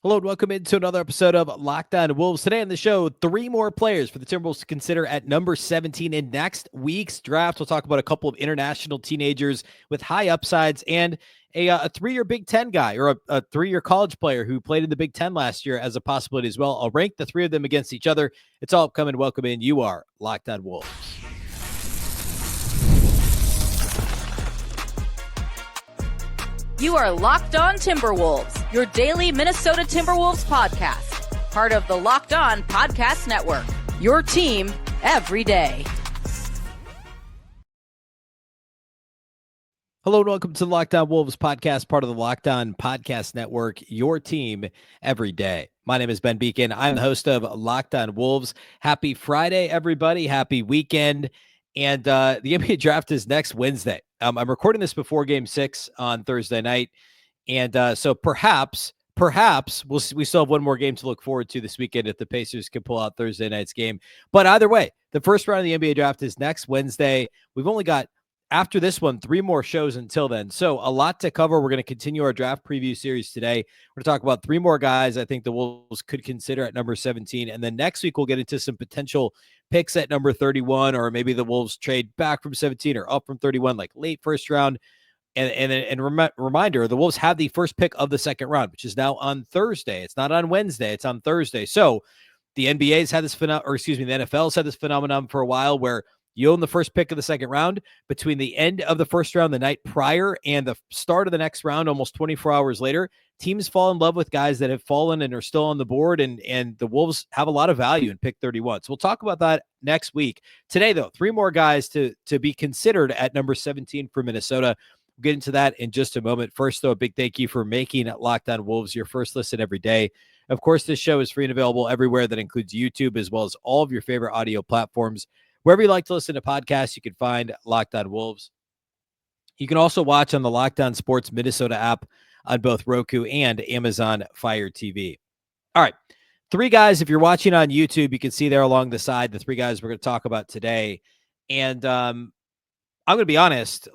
Hello and welcome into another episode of Locked On Wolves. Today on the show, three more players for the Timberwolves to consider at number 17 in next week's draft. We'll talk about a couple of international teenagers with high upsides and a three-year Big Ten guy or a three-year college player who played in the Big Ten last year as a possibility as well. I'll rank the three of them against each other. It's all upcoming. Welcome in. You are Locked On Wolves. You are Locked On Timberwolves, your daily Minnesota Timberwolves podcast. Part of the Locked On Podcast Network, your team every day. Hello and welcome to the Locked On Wolves podcast, part of the Locked On Podcast Network, your team every day. My name is Ben Beecken. I'm the host of Locked On Wolves. Happy Friday, everybody. Happy weekend. And the NBA draft is next Wednesday. I'm recording this before Game 6 on Thursday night. And so perhaps we still have one more game to look forward to this weekend if the Pacers can pull out Thursday night's game. But either way, the first round of the NBA draft is next Wednesday. We've only got, after this one, 3 more shows until then. So a lot to cover. We're going to continue our draft preview series today. We're going to talk about 3 more guys I think the Wolves could consider at number 17. And then next week, we'll get into some potential picks at number 31, or maybe the Wolves trade back from 17 or up from 31, like late first round. And reminder, the Wolves have the first pick of the second round, which is now on Thursday. It's not on Wednesday. It's on Thursday. So the NBA's had this the NFL's had this phenomenon for a while where you own the first pick of the second round between the end of the first round the night prior and the start of the next round almost 24 hours later. Teams fall in love with guys that have fallen and are still on the board, and the Wolves have a lot of value in pick 31. So we'll talk about that next week. Today, though, 3 more guys to be considered at number 17 for Minnesota. We'll get into that in just a moment. First, though, a big thank you for making Locked On Wolves your first listen every day. Of course, this show is free and available everywhere. That includes YouTube as well as all of your favorite audio platforms. Wherever you like to listen to podcasts, you can find Locked On Wolves. You can also watch on the Locked On Sports Minnesota app on both Roku and Amazon Fire TV. All right, 3 guys. If you're watching on YouTube, you can see there along the side the 3 guys we're going to talk about today. And I'm going to be honest,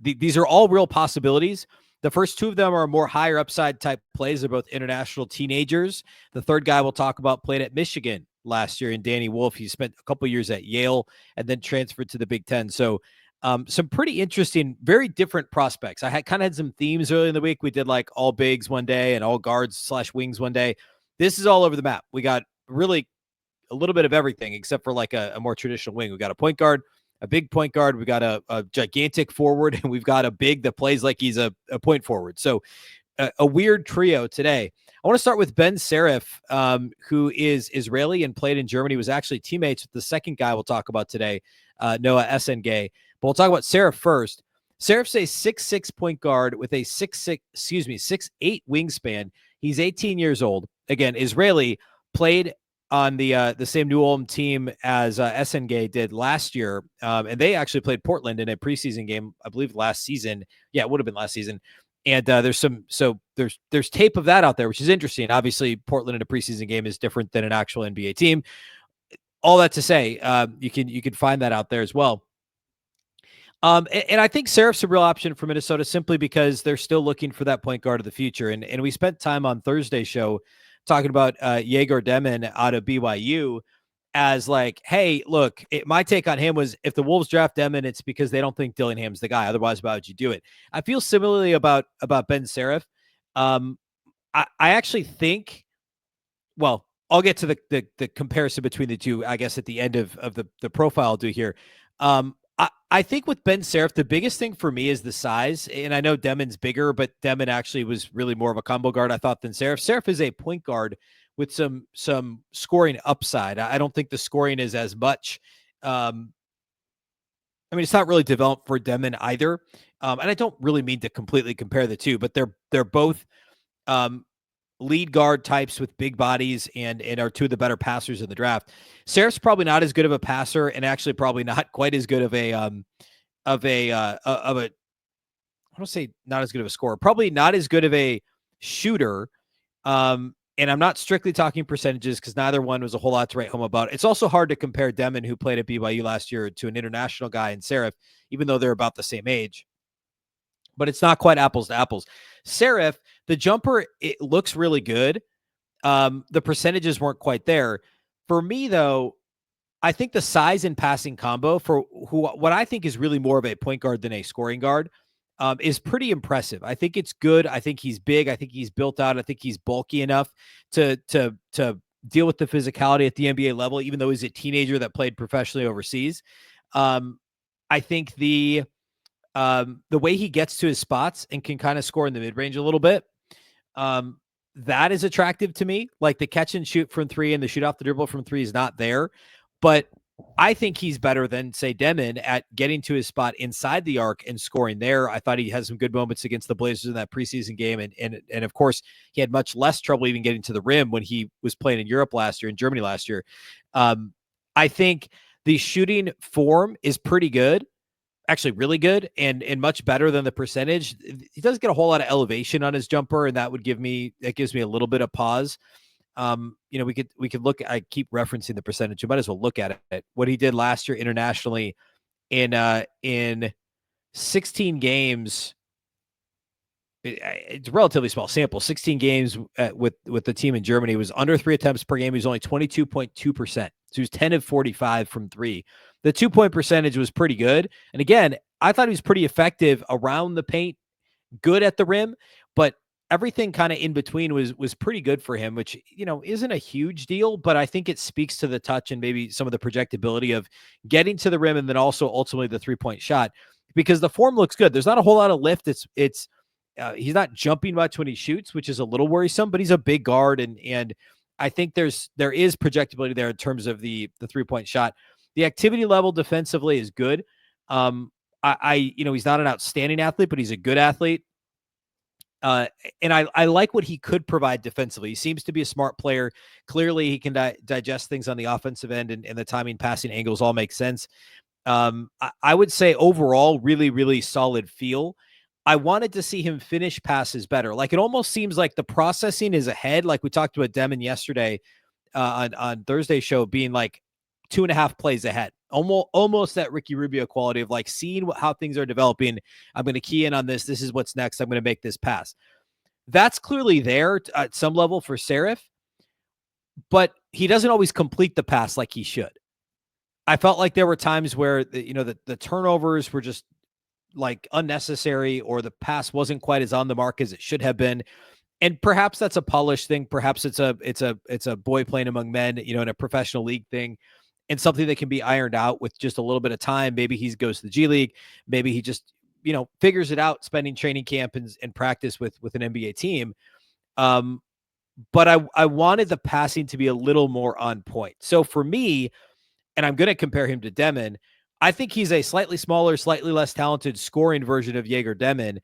these are all real possibilities. The first 2 of them are more higher upside type plays. They're both international teenagers. The third guy we'll talk about played at Michigan last year in Danny Wolf. He spent a couple years at Yale and then transferred to the Big Ten. So some pretty interesting, very different prospects. I had some themes early in the week. We did like all bigs one day and all guards / wings one day. This is all over the map. We got really a little bit of everything except for like a more traditional wing. We got a point guard, a big point guard. We got a gigantic forward, and we've got a big that plays like he's a point forward. So a weird trio today. I want to start with Ben Saraf, who is Israeli and played in Germany, was actually teammates with the second guy we'll talk about today, Noa Essengue. But we'll talk about Saraf first. Saraf's a 6'6" point guard with a 6'8" wingspan. He's 18 years old. Again, Israeli, played on the same New Ulm team as Essengue did last year. And they actually played Portland in a preseason game, I believe last season. Yeah, it would have been last season. And there's tape of that out there, which is interesting. Obviously, Portland in a preseason game is different than an actual NBA team. All that to say, you can find that out there as well. And I think Saraf's a real option for Minnesota simply because they're still looking for that point guard of the future. And we spent time on Thursday's show talking about Jaeger Demon out of BYU as like, hey, look, my take on him was if the Wolves draft Demon, it's because they don't think Dillingham's the guy. Otherwise, why would you do it? I feel similarly about Ben Saraf. I actually think, well, I'll get to the comparison between the two, I guess, at the end of the profile I'll do here. I think with Ben Saraf, the biggest thing for me is the size. And I know Demon's bigger, but Demon actually was really more of a combo guard, I thought, than Saraf. Saraf is a point guard with some scoring upside. I don't think the scoring is as much. I mean, it's not really developed for Demon either. And I don't really mean to completely compare the two, but they're both lead guard types with big bodies and are 2 of the better passers in the draft. Saraf's probably not as good of a passer and actually probably not quite as good of a I don't say not as good of a scorer, probably not as good of a shooter. And I'm not strictly talking percentages because neither one was a whole lot to write home about. It's also hard to compare Demon, who played at BYU last year, to an international guy in Saraf, even though they're about the same age. But it's not quite apples to apples. Saraf, the jumper, it looks really good. The percentages weren't quite there. For me, though, I think the size and passing combo for what I think is really more of a point guard than a scoring guard is pretty impressive. I think it's good. I think he's big. I think he's built out. I think he's bulky enough to deal with the physicality at the NBA level, even though he's a teenager that played professionally overseas. I think the way he gets to his spots and can kind of score in the mid range a little bit, that is attractive to me. Like the catch and shoot from three and the shoot off the dribble from three is not there. But I think he's better than, say, Demon at getting to his spot inside the arc and scoring there. I thought he had some good moments against the Blazers in that preseason game. And of course, he had much less trouble even getting to the rim when he was playing in Europe last year, in Germany last year. I think the shooting form is pretty good, actually really good, and much better than the percentage. He doesn't get a whole lot of elevation on his jumper, and that gives me a little bit of pause. We could look. I keep referencing the percentage. You might as well look at it. What he did last year internationally in 16 games. It's a relatively small sample. 16 games with the team in Germany was under 3 attempts per game. He was only 22.2%. So he was 10 of 45 from three. The 2-point percentage was pretty good. And again, I thought he was pretty effective around the paint, good at the rim, but everything kind of in between was pretty good for him, which, isn't a huge deal, but I think it speaks to the touch and maybe some of the projectability of getting to the rim and then also ultimately the 3-point shot, because the form looks good. There's not a whole lot of lift. He's not jumping much when he shoots, which is a little worrisome, but he's a big guard. And I think there is projectability there in terms of the 3-point shot. The activity level defensively is good. He's not an outstanding athlete, but he's a good athlete. And I like what he could provide defensively. He seems to be a smart player. Clearly, he can digest things on the offensive end, and the timing, passing angles all make sense. I would say overall, really, really solid feel. I wanted to see him finish passes better. Like it almost seems like the processing is ahead. Like we talked about Demon yesterday on Thursday's show, being like 2.5 plays ahead. Almost that Ricky Rubio quality of like seeing how things are developing. I'm going to key in on this. This is what's next. I'm going to make this pass. That's clearly there at some level for Saraf, but he doesn't always complete the pass like he should. I felt like there were times where the turnovers were just like unnecessary, or the pass wasn't quite as on the mark as it should have been. And perhaps that's a polished thing. Perhaps it's a boy playing among men, in a professional league thing, and something that can be ironed out with just a little bit of time. Maybe he goes to the G League. Maybe he just, figures it out spending training camp and practice with an NBA team. But I wanted the passing to be a little more on point. So for me, and I'm going to compare him to Demon, I think he's a slightly smaller, slightly less talented scoring version of Jaeger Demon.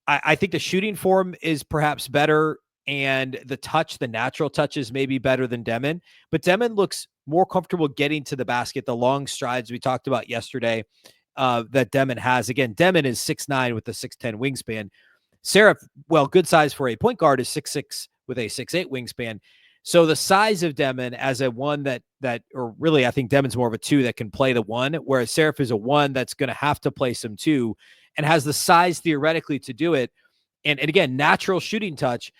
I think the shooting form is perhaps better, and the natural touch is maybe better than Demon, but Demon looks more comfortable getting to the basket, the long strides we talked about yesterday that Demon has. Again, Demon is 6'9" with a 6'10" wingspan. Saraf, well, good size for a point guard, is 6'6" with a 6'8" wingspan. So the size of Demon as a one or really I think Demon's more of a 2 that can play the 1, whereas Saraf is a 1 that's going to have to play some 2 and has the size theoretically to do it. And again, natural shooting touch,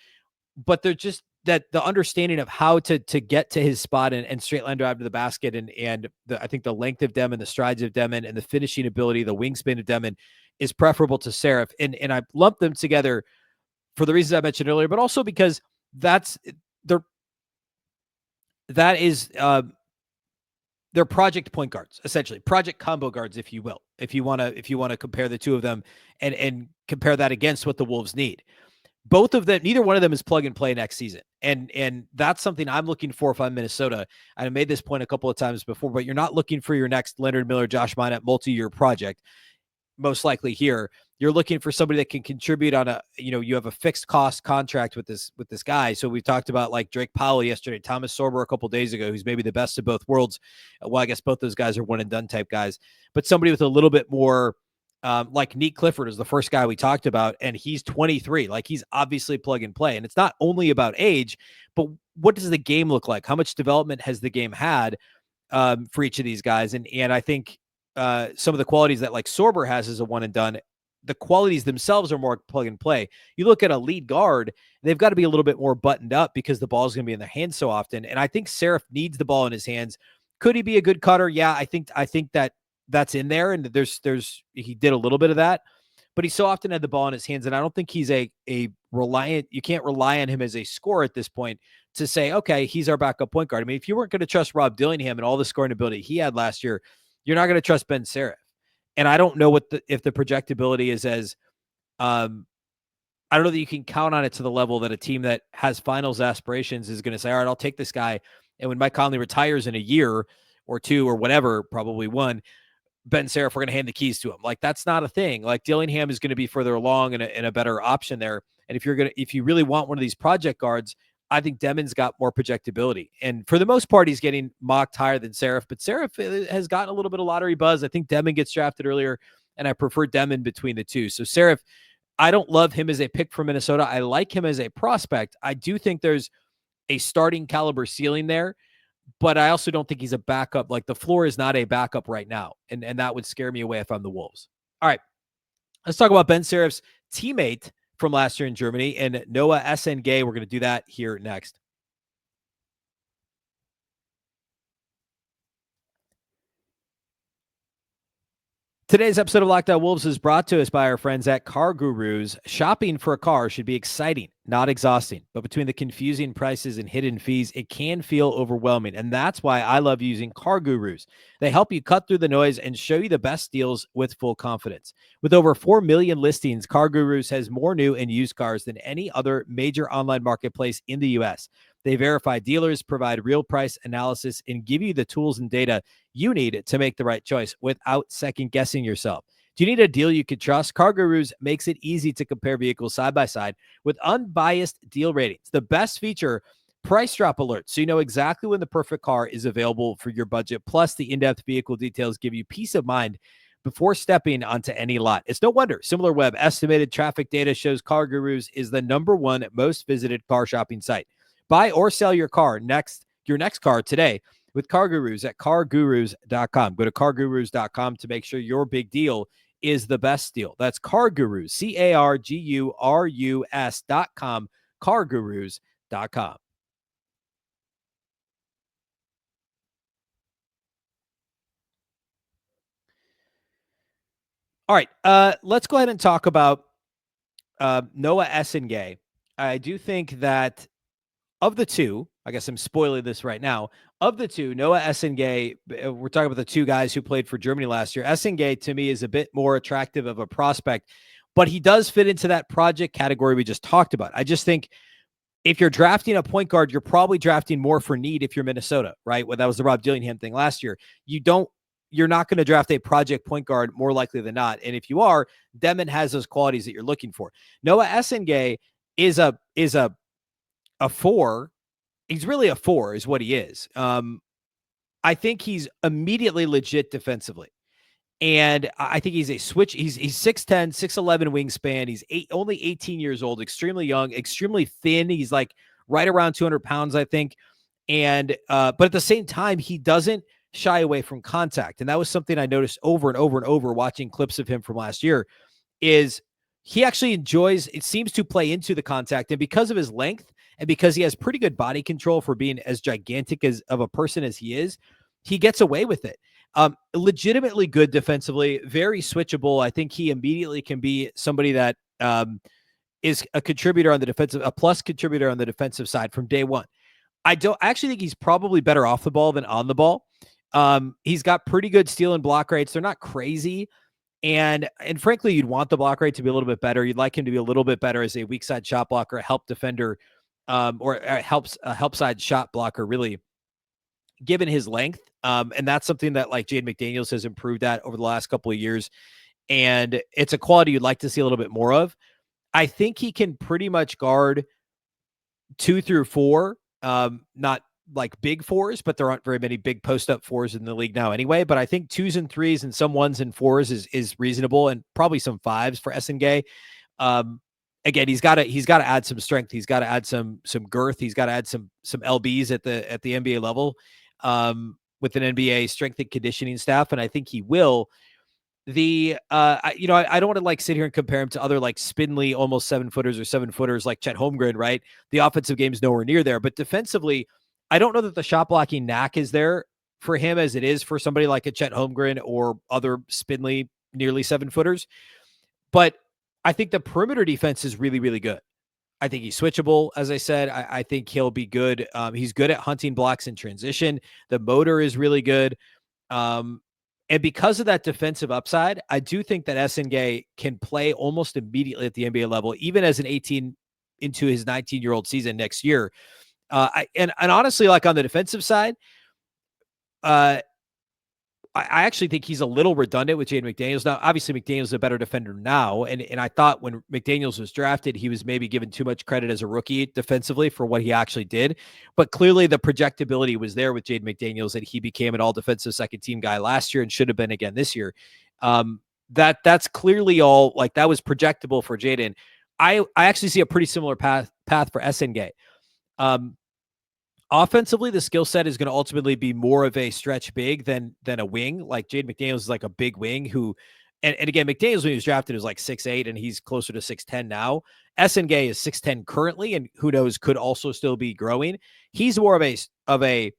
but they're just that the understanding of how to get to his spot and straight line drive to the basket. And I think the length of Demon, the strides of Demon, and the finishing ability, the wingspan of Demon is preferable to Saraf. And I lumped them together for the reasons I mentioned earlier, but also because they're project point guards, essentially project combo guards, if you will, if you want to compare the two of them and compare that against what the Wolves need. Both of them, neither one of them is plug and play next season. And that's something I'm looking for if I'm Minnesota. I made this point a couple of times before, but you're not looking for your next Leonard Miller, Josh Minott multi-year project. Most likely here, you're looking for somebody that can contribute on you have a fixed cost contract with this guy. So we talked about like Drake Powell yesterday, Thomas Sorber a couple of days ago, who's maybe the best of both worlds. Well, I guess both those guys are one and done type guys, but somebody with a little bit more like Neat Clifford is the first guy we talked about, and he's 23. Like he's obviously plug and play, and it's not only about age, but what does the game look like? How much development has the game had for each of these guys? And I think some of the qualities that like Sorber has as a one and done, the qualities themselves are more plug and play. You look at a lead guard, they've got to be a little bit more buttoned up because the ball is going to be in their hands so often. And I think Saraf needs the ball in his hands. Could he be a good cutter? Yeah, I think that that's in there, and he did a little bit of that, but he so often had the ball in his hands, and I don't think he's a reliant. You can't rely on him as a scorer at this point to say, okay, he's our backup point guard. I mean, if you weren't going to trust Rob Dillingham and all the scoring ability he had last year, you're not going to trust Ben Saraf. And I don't know if the projectability is as I don't know that you can count on it to the level that a team that has finals aspirations is going to say, all right, I'll take this guy. And when Mike Conley retires in a year or two or whatever, probably one, Ben Saraf, we're going to hand the keys to him. Like, that's not a thing. Like, Dillingham is going to be further along and a better option there. And if you really want one of these project guards, I think Demon's got more projectability. And for the most part, he's getting mocked higher than Saraf, but Saraf has gotten a little bit of lottery buzz. I think Demon gets drafted earlier, and I prefer Demon between the two. So Saraf, I don't love him as a pick for Minnesota. I like him as a prospect. I do think there's a starting caliber ceiling there, but I also don't think he's a backup. Like, the floor is not a backup right now. And that would scare me away if I'm the Wolves. All right, let's talk about Ben Saraf's teammate from last year in Germany and Noa Essengue. We're going to do that here next. Today's episode of Locked On Wolves is brought to us by our friends at CarGurus. Shopping for a car should be exciting, not exhausting. But between the confusing prices and hidden fees, it can feel overwhelming. And that's why I love using CarGurus. They help you cut through the noise and show you the best deals with full confidence. With over 4 million listings, CarGurus has more new and used cars than any other major online marketplace in the U.S. They verify dealers, provide real price analysis, and give you the tools and data you need to make the right choice without second guessing yourself. Do you need a deal you can trust? CarGurus makes it easy to compare vehicles side by side with unbiased deal ratings. The best feature, price drop alerts, so you know exactly when the perfect car is available for your budget. Plus, the in-depth vehicle details give you peace of mind before stepping onto any lot. It's no wonder SimilarWeb estimated traffic data shows CarGurus is the #1 most visited car shopping site. Buy or sell your next car today with CarGurus at CarGurus.com. Go to CarGurus.com to make sure your big deal is the best deal. That's CarGurus, CarGurus.com, CarGurus.com. All right, let's go ahead and talk about Noa Essengue. I do think that of the two, I guess I'm spoiling this right now. Of the two, Noa Essengue, we're talking about the two guys who played for Germany last year. Essengue, to me, is a bit more attractive of a prospect, but he does fit into that project category we just talked about. I just think if you're drafting a point guard, you're probably drafting more for need if you're Minnesota, right? Well, that was the Rob Dillingham thing last year. You're not going to draft a project point guard more likely than not. And if you are, Demon has those qualities that you're looking for. Noa Essengue is a 4. He's really a 4 is what he is. I think he's immediately legit defensively. And I think he's a switch. He's 6'10", 6'11" wingspan. He's only 18 years old, extremely young, extremely thin. He's like right around 200 pounds, I think. And but at the same time, he doesn't shy away from contact. And that was something I noticed over and over and over watching clips of him from last year, is he actually enjoys, it seems to play into the contact. And because of his length and because he has pretty good body control for being as gigantic as of a person as he is, he gets away with it. Legitimately good defensively, very switchable. I think he immediately can be somebody that is a contributor on the defensive, a plus contributor on the defensive side from day one. I actually think he's probably better off the ball than on the ball. He's got pretty good steal and block rates. They're not crazy. And frankly, you'd want the block rate to be a little bit better. You'd like him to be a little bit better as a weak side shot blocker, a help defender, or a help side shot blocker, really, given his length. And that's something that like Jaden McDaniels has improved at over the last couple of years. And it's a quality you'd like to see a little bit more of. I think he can pretty much guard 2 through 4, not like big 4s, but there aren't very many big post-up 4s in the league now anyway. But I think 2s and 3s and some 1s and 4s is reasonable, and probably some 5s for Essengue. Again, he's got to add some strength. He's got to add some girth. He's got to add some lbs at the NBA level with an NBA strength and conditioning staff, and I think he will. I don't want to like sit here and compare him to other like spindly, almost 7-footers or 7-footers like Chet Holmgren, right? The offensive game is nowhere near there, but defensively, I don't know that the shot blocking knack is there for him as it is for somebody like a Chet Holmgren or other spindly, nearly 7-footers. But I think the perimeter defense is really, really good. I think he's switchable. As I said, I think he'll be good. He's good at hunting blocks in transition. The motor is really good. And because of that defensive upside, I do think that Essengue can play almost immediately at the NBA level, even as an 18 into his 19-year-old season next year. And honestly, like on the defensive side, I actually think he's a little redundant with Jaden McDaniels. Now, obviously, McDaniels is a better defender now. And I thought when McDaniels was drafted, he was maybe given too much credit as a rookie defensively for what he actually did. But clearly the projectability was there with Jaden McDaniels that he became an all-defensive second-team guy last year and should have been again this year. That's clearly all, like, that was projectable for Jaden. I actually see a pretty similar path for Essengue. Offensively, the skill set is going to ultimately be more of a stretch big than a wing. Like Jaden McDaniels is like a big wing who, and again, McDaniels when he was drafted was like 6'8", and he's closer to 6'10" now. Essengue is 6'10" currently, and who knows, could also still be growing. He's more of a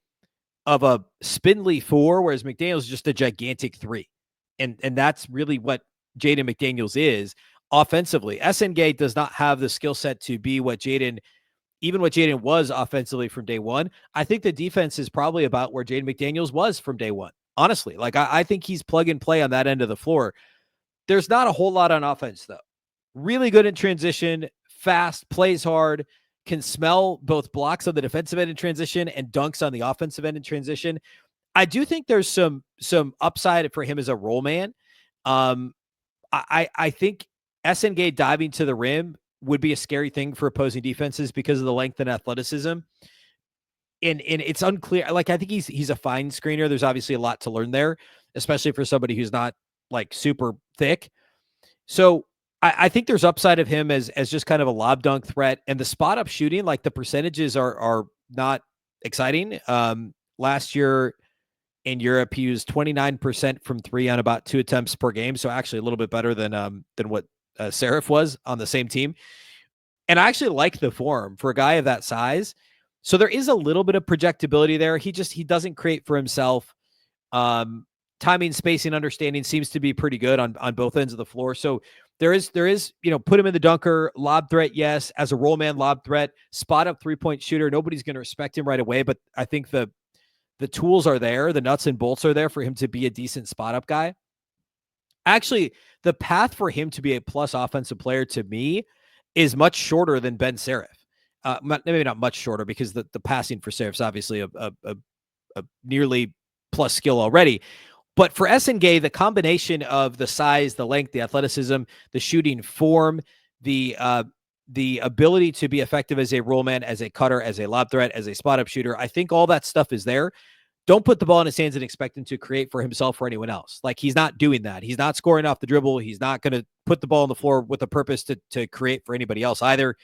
spindly 4, whereas McDaniels is just a gigantic 3, and that's really what Jaden McDaniels is offensively. Essengue does not have the skill set to be what Jaden was offensively from day one. I think the defense is probably about where Jaden McDaniels was from day one. Honestly, like I think he's plug and play on that end of the floor. There's not a whole lot on offense, though. Really good in transition, fast, plays hard, can smell both blocks on the defensive end in transition and dunks on the offensive end in transition. I do think there's some upside for him as a roll man. I think Essengue diving to the rim would be a scary thing for opposing defenses because of the length and athleticism. And it's unclear. Like, I think he's a fine screener. There's obviously a lot to learn there, especially for somebody who's not like super thick. So I think there's upside of him as just kind of a lob dunk threat, and the spot up shooting, like the percentages are not exciting. Last year in Europe, he was 29% from 3 on about 2 attempts per game. So actually a little bit better than what Saraf was on the same team. And I actually like the form for a guy of that size. So there is a little bit of projectability there. He doesn't create for himself. Timing, spacing, understanding seems to be pretty good on both ends of the floor. So there is, put him in the dunker, lob threat. Yes. As a roll man, lob threat, spot up 3-point shooter. Nobody's going to respect him right away, but I think the tools are there. The nuts and bolts are there for him to be a decent spot up guy. Actually, the path for him to be a plus offensive player to me is much shorter than Ben Saraf. Maybe not much shorter because the passing for Saraf is obviously a nearly plus skill already. But for Essengue, the combination of the size, the length, the athleticism, the shooting form, the ability to be effective as a roll man, as a cutter, as a lob threat, as a spot up shooter, I think all that stuff is there. Don't put the ball in his hands and expect him to create for himself or anyone else. Like, he's not doing that. He's not scoring off the dribble. He's not going to put the ball on the floor with a purpose to create for anybody else either.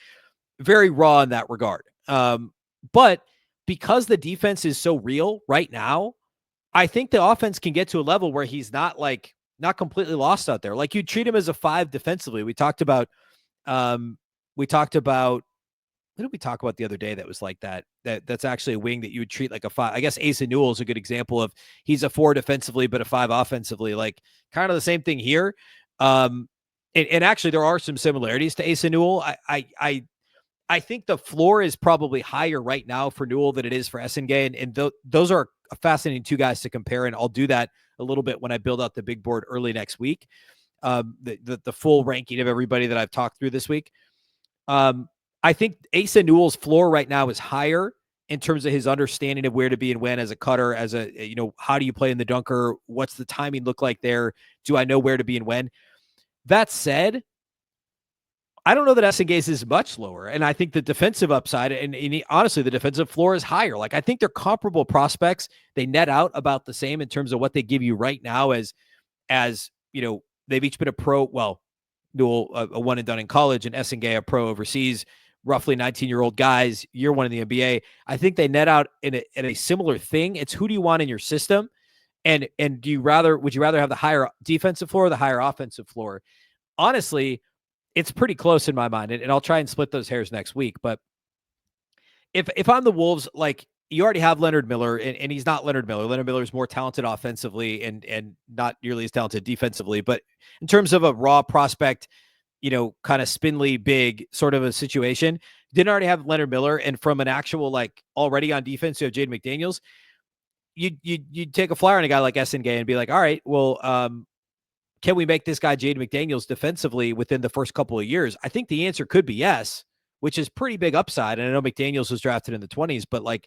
Very raw in that regard. But because the defense is so real right now, I think the offense can get to a level where he's not completely lost out there. Like, you treat him as a 5 defensively. We talked about, what did we talk about the other day that was like that? That's actually a wing that you would treat like a 5. I guess Asa Newell is a good example of, he's a 4 defensively, but a 5 offensively, like kind of the same thing here. And actually there are some similarities to Asa Newell. I think the floor is probably higher right now for Newell than it is for Essengue. And those are fascinating 2 guys to compare. And I'll do that a little bit when I build out the big board early next week. The full ranking of everybody that I've talked through this week. I think Asa Newell's floor right now is higher in terms of his understanding of where to be and when as a cutter, as a, how do you play in the dunker? What's the timing look like there? Do I know where to be and when? That said, I don't know that Essengue's is much lower. And I think the defensive upside and honestly, the defensive floor is higher. Like, I think they're comparable prospects. They net out about the same in terms of what they give you right now as they've each been a pro. Well, Newell, a one and done in college, and Essengue, a pro overseas, roughly 19-year-old guys, year 1 in the NBA. I think they net out in a similar thing. It's who do you want in your system? And would you rather have the higher defensive floor or the higher offensive floor? Honestly, it's pretty close in my mind, and I'll try and split those hairs next week. But if I'm the Wolves, like, you already have Leonard Miller, and he's not Leonard Miller. Leonard Miller is more talented offensively and not nearly as talented defensively. But in terms of a raw prospect, kind of spindly big sort of a situation, didn't already have Leonard Miller, and from an actual, like, already on defense, you have Jaden McDaniels. You'd take a flyer on a guy like Essengue and be like, all right, well, can we make this guy Jaden McDaniels defensively within the first couple of years? I think the answer could be yes, which is pretty big upside. And I know McDaniels was drafted in the 20s, but like,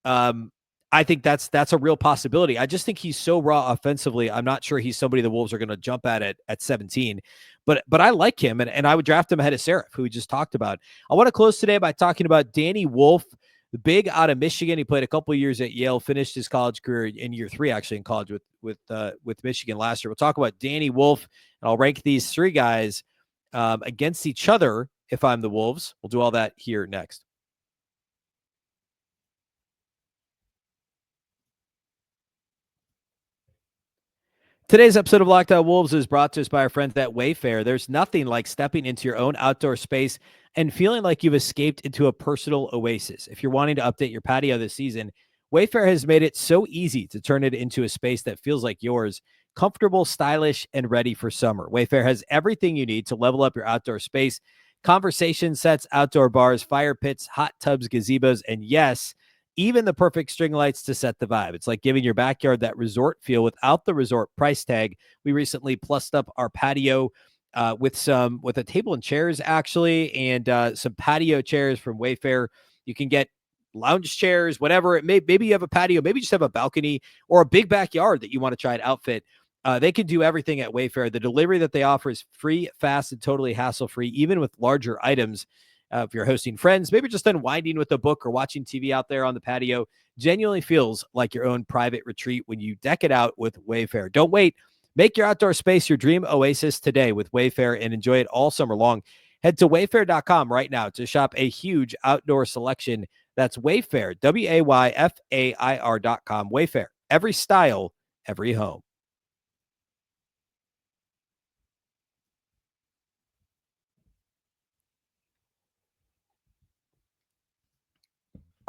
I think that's a real possibility. I just think he's so raw offensively. I'm not sure he's somebody the Wolves are going to jump at 17, but I like him, and I would draft him ahead of Saraf, who we just talked about. I want to close today by talking about Danny Wolf, the big out of Michigan. He played a couple of years at Yale, finished his college career in year 3, actually, in college with Michigan last year. We'll talk about Danny Wolf, and I'll rank these 3 guys against each other if I'm the Wolves. We'll do all that here next. Today's episode of Locked On Wolves is brought to us by our friends at WayFair. There's nothing like stepping into your own outdoor space and feeling like you've escaped into a personal oasis. If you're wanting to update your patio this season, WayFair has made it so easy to turn it into a space that feels like yours, comfortable, stylish, and ready for summer. WayFair has everything you need to level up your outdoor space: conversation sets, outdoor bars, fire pits, hot tubs, gazebos, and yes, even the perfect string lights to set the vibe. It's like giving your backyard that resort feel without the resort price tag. We recently plussed up our patio with a table and chairs, actually, and some patio chairs from WayFair. You can get lounge chairs, whatever it may. Maybe you have a patio, maybe you just have a balcony or a big backyard that you want to try and outfit. They can do everything at WayFair. The delivery that they offer is free, fast, and totally hassle-free, even with larger items. If you're hosting friends, maybe just unwinding with a book or watching TV out there on the patio, genuinely feels like your own private retreat when you deck it out with WayFair. Don't wait. Make your outdoor space your dream oasis today with WayFair and enjoy it all summer long. Head to wayfair.com right now to shop a huge outdoor selection. That's WayFair, WAYFAIR.com. WayFair, every style, every home.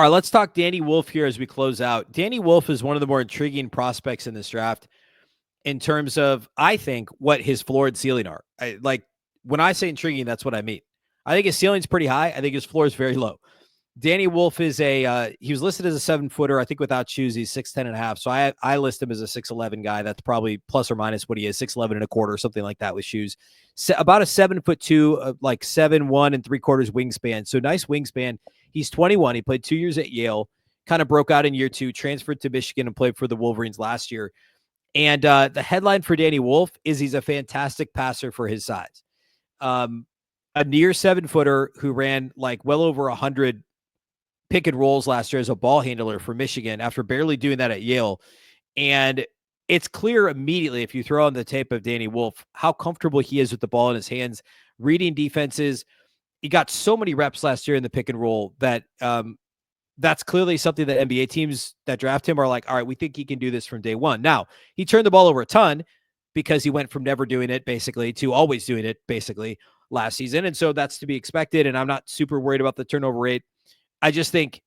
All right, let's talk Danny Wolf here as we close out. Danny Wolf is one of the more intriguing prospects in this draft in terms of, I think, what his floor and ceiling are. When I say intriguing, that's what I mean. I think his ceiling's pretty high. I think his floor is very low. Danny Wolf is he was listed as a 7-footer. I think without shoes, he's 6'10" and a half. So I list him as a 6'11" guy. That's probably plus or minus what he is, 6'11" and a quarter, something like that with shoes. About a 7'2", like 7'1" and 3/4 wingspan. So nice wingspan. He's 21. He played 2 years at Yale, kind of broke out in year 2, transferred to Michigan and played for the Wolverines last year. And the headline for Danny Wolf is he's a fantastic passer for his size. A near 7-footer who ran like well over 100 pick and rolls last year as a ball handler for Michigan after barely doing that at Yale. And it's clear immediately, if you throw on the tape of Danny Wolf, how comfortable he is with the ball in his hands, reading defenses. He got so many reps last year in the pick and roll that that's clearly something that NBA teams that draft him are like, all right, we think he can do this from day one. Now, he turned the ball over a ton because he went from never doing it basically to always doing it basically last season. And so that's to be expected. And I'm not super worried about the turnover rate. I just think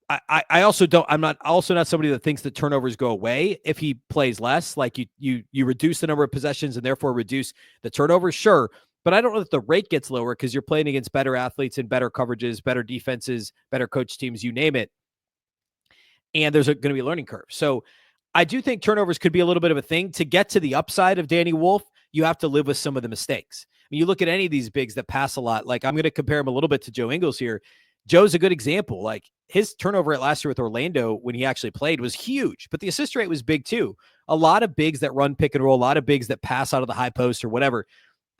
I'm not somebody that thinks that turnovers go away if he plays less. Like you reduce the number of possessions and therefore reduce the turnovers. Sure. But I don't know that the rate gets lower because you're playing against better athletes and better coverages, better defenses, better coach teams, you name it. And there's going to be a learning curve. So I do think turnovers could be a little bit of a thing. To get to the upside of Danny Wolf, you have to live with some of the mistakes. I mean, you look at any of these bigs that pass a lot. Like, I'm going to compare him a little bit to Joe Ingles here. Joe's a good example. Like, his turnover rate last year with Orlando when he actually played was huge, but the assist rate was big too. A lot of bigs that run pick and roll, a lot of bigs that pass out of the high post or whatever,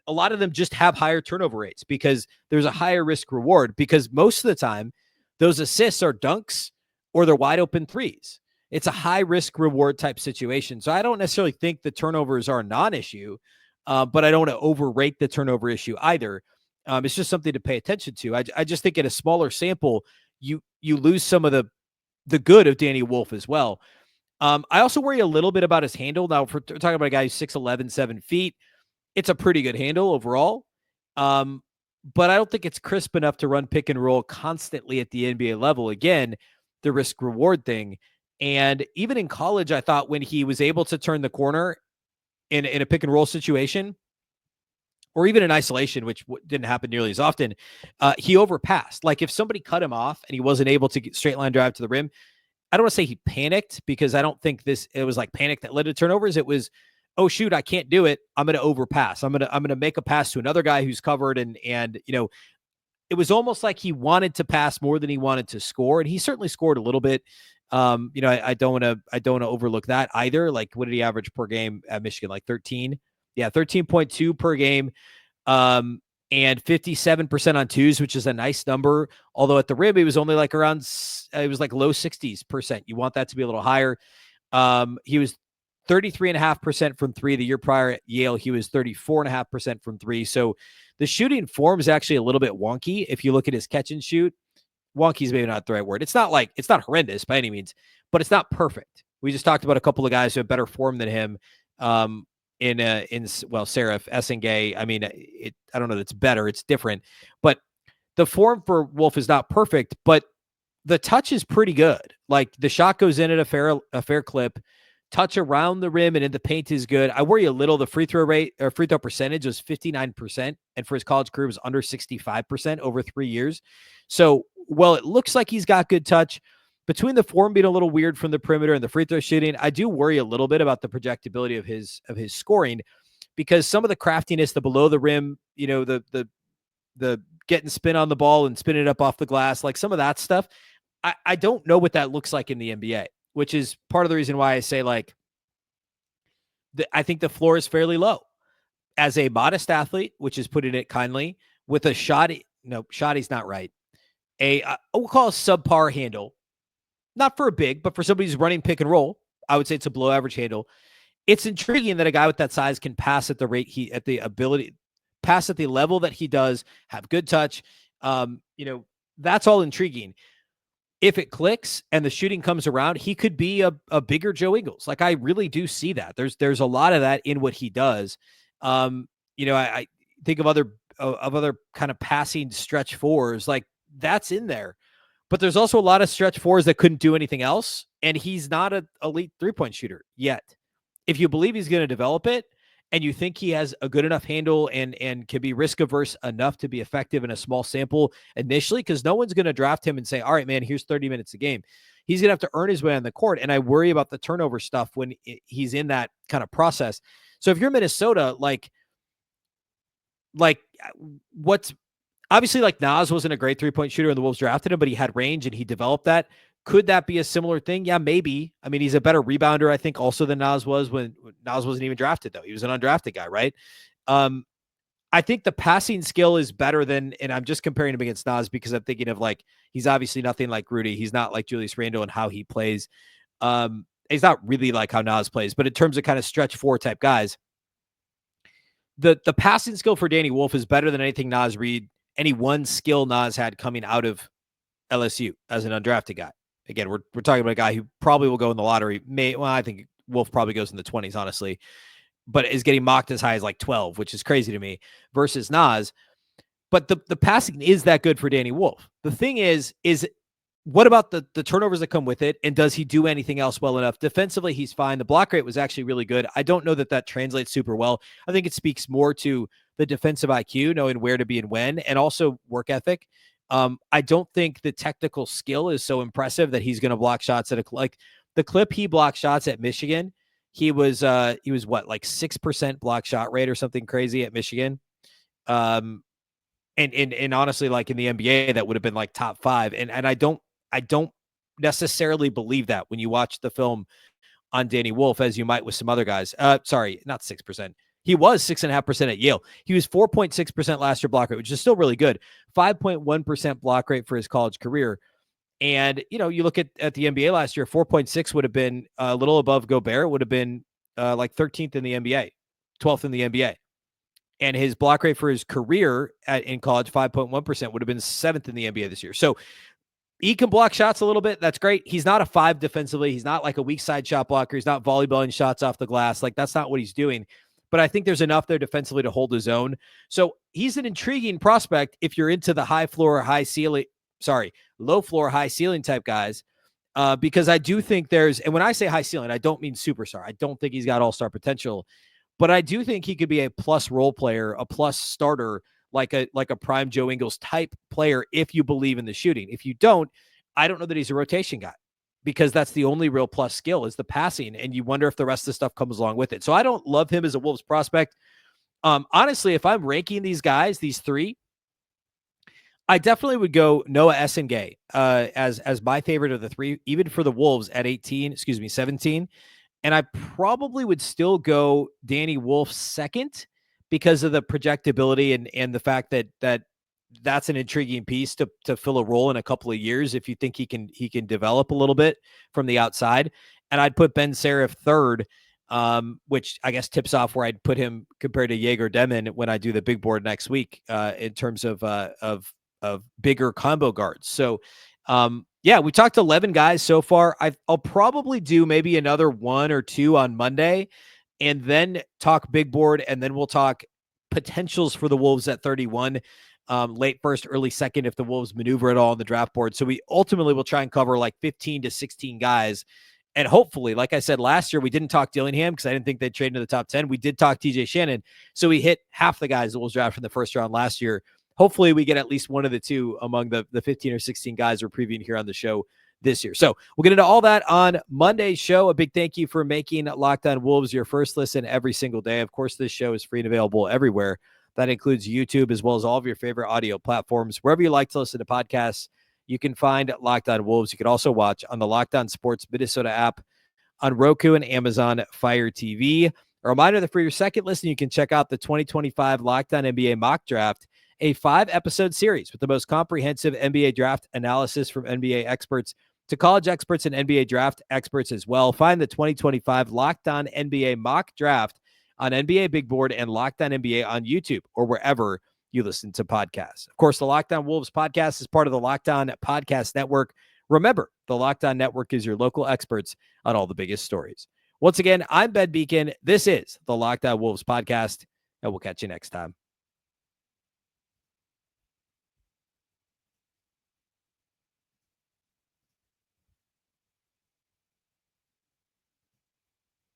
a lot of them just have higher turnover rates because there's a higher risk reward, because most of the time those assists are dunks or they're wide open threes. It's a high risk reward type situation. So I don't necessarily think the turnovers are a non-issue, but I don't want to overrate the turnover issue either. It's just something to pay attention to. I just think in a smaller sample, you lose some of the good of Danny Wolf as well. I also worry a little bit about his handle. Now, if we're talking about a guy who's 6'11", 7 feet, it's a pretty good handle overall. But I don't think it's crisp enough to run pick and roll constantly at the NBA level. Again, the risk reward thing. And even in college, I thought when he was able to turn the corner in a pick and roll situation, or even in isolation, which didn't happen nearly as often, he overpassed. Like if somebody cut him off and he wasn't able to get straight line drive to the rim, I don't want to say he panicked, because I don't think it was like panic that led to turnovers. It was, oh shoot, I can't do it. I'm going to overpass. I'm going to make a pass to another guy who's covered. And it was almost like he wanted to pass more than he wanted to score. And he certainly scored a little bit. I don't want to overlook that either. Like, what did he average per game at Michigan? Like 13. Yeah. 13.2 per game. And 57% on twos, which is a nice number. Although at the rim, he was only like around, it was like low 60s%. You want that to be a little higher. He was 33.5% from three. The year prior at Yale, he was 34.5% from three. So the shooting form is actually a little bit wonky. If you look at his catch and shoot, wonky is maybe not the right word. It's not horrendous by any means, but it's not perfect. We just talked about a couple of guys who have better form than him. Saraf, Essengue. I mean, I don't know that it's better. It's different, but the form for Wolf is not perfect, but the touch is pretty good. Like the shot goes in at a fair clip. Touch around the rim and in the paint is good. I worry a little. The free throw percentage was 59%, and for his college career was under 65% over 3 years. So, well, it looks like he's got good touch. Between the form being a little weird from the perimeter and the free throw shooting, I do worry a little bit about the projectability of his scoring, because some of the craftiness, the below the rim, the getting spin on the ball and spinning it up off the glass, like some of that stuff, I don't know what that looks like in the NBA, which is part of the reason why I say I think the floor is fairly low. As a modest athlete, which is putting it kindly, with a shoddy's not right. We'll call a subpar handle. Not for a big, but for somebody who's running pick and roll, I would say it's a below average handle. It's intriguing that a guy with that size can pass at the rate pass at the level that he does, have good touch. That's all intriguing. If it clicks and the shooting comes around, he could be a bigger Joe Ingles. Like I really do see that. There's a lot of that in what he does. I think of other kind of passing stretch fours, like that's in there. But there's also a lot of stretch fours that couldn't do anything else, and he's not an elite three-point shooter yet. If you believe he's going to develop it, and you think he has a good enough handle and can be risk-averse enough to be effective in a small sample initially, because no one's going to draft him and say, all right, man, here's 30 minutes a game. He's going to have to earn his way on the court, and I worry about the turnover stuff when he's in that kind of process. So if you're Minnesota, like what's obviously, like Nas wasn't a great three-point shooter and the Wolves drafted him, but he had range and he developed that. Could that be a similar thing? Yeah, maybe. I mean, he's a better rebounder, I think, also than Nas was when Nas wasn't even drafted, though. He was an undrafted guy, right? I think the passing skill is better than, and I'm just comparing him against Nas because I'm thinking of he's obviously nothing like Rudy. He's not like Julius Randle and how he plays. He's not really like how Nas plays, but in terms of kind of stretch four type guys, the passing skill for Danny Wolf is better than anything Reid, any one skill Nas had coming out of LSU as an undrafted guy. Again, we're talking about a guy who probably will go in the lottery. I think Wolf probably goes in the 20s, honestly, but is getting mocked as high as 12, which is crazy to me, versus Nas. But the passing is that good for Danny Wolf. The thing is what about the turnovers that come with it? And does he do anything else well enough? Defensively, he's fine. The block rate was actually really good. I don't know that translates super well. I think it speaks more to the defensive IQ, knowing where to be and when, and also work ethic. I don't think the technical skill is so impressive that he's going to block shots at the clip he blocked shots at Michigan. He was what, 6% block shot rate or something crazy at Michigan. And honestly, in the NBA, that would have been top 5. And I don't necessarily believe that when you watch the film on Danny Wolf, as you might with some other guys. Sorry, not 6%. He was 6.5% at Yale. He was 4.6% last year block rate, which is still really good. 5.1% block rate for his college career. And, you look at the NBA last year, 4.6 would have been a little above Gobert, would have been 13th in the NBA, 12th in the NBA. And his block rate for his career in college, 5.1%, would have been 7th in the NBA this year. So he can block shots a little bit. That's great. He's not a 5 defensively. He's not like a weak side shot blocker. He's not volleyballing shots off the glass. Like, that's not what he's doing. But I think there's enough there defensively to hold his own. So he's an intriguing prospect if you're into the low floor, high ceiling type guys. Because I do think and when I say high ceiling, I don't mean superstar. I don't think he's got all-star potential, but I do think he could be a plus role player, a plus starter, like a prime Joe Ingles type player if you believe in the shooting. If you don't, I don't know that he's a rotation guy, because that's the only real plus skill is the passing, and you wonder if the rest of the stuff comes along with it. So I don't love him as a Wolves prospect. Honestly, if I'm ranking these guys, these 3, I definitely would go Noa Essengue as my favorite of the 3, even for the Wolves at 17. And I probably would still go Danny Wolf second because of the projectability and the fact that that's an intriguing piece to fill a role in a couple of years if you think he can develop a little bit from the outside. And I'd put Ben Saraf third, which I guess tips off where I'd put him compared to Jaeger Demon when I do the big board next week in terms of bigger combo guards. So yeah, we talked 11 guys so far. I'll probably do maybe another 1 or 2 on Monday, and then talk big board, and then we'll talk potentials for the Wolves at 31, late first, early second, if the Wolves maneuver at all on the draft board. So we ultimately will try and cover like 15 to 16 guys. And hopefully, like I said, last year, we didn't talk Dillingham because I didn't think they'd trade into the top 10. We did talk TJ Shannon. So we hit half the guys that was drafted in the first round last year. Hopefully we get at least one of the 2 among the 15 or 16 guys we're previewing here on the show this year. So we'll get into all that on Monday's show. A big thank you for making Locked On Wolves your first listen every single day. Of course, this show is free and available everywhere. That includes YouTube, as well as all of your favorite audio platforms. Wherever you like to listen to podcasts, you can find Locked On Wolves. You can also watch on the Locked On Sports Minnesota app, on Roku and Amazon Fire TV. A reminder that for your second listen, you can check out the 2025 Locked On NBA Mock Draft, a 5-episode series with the most comprehensive NBA draft analysis from NBA experts to college experts and NBA draft experts as well. Find the 2025 Locked On NBA Mock Draft on NBA Big Board and Locked On NBA on YouTube or wherever you listen to podcasts. Of course, the Locked On Wolves podcast is part of the Locked On Podcast Network. Remember, the Locked On Network is your local experts on all the biggest stories. Once again, I'm Ben Beecken. This is the Locked On Wolves podcast, and we'll catch you next time.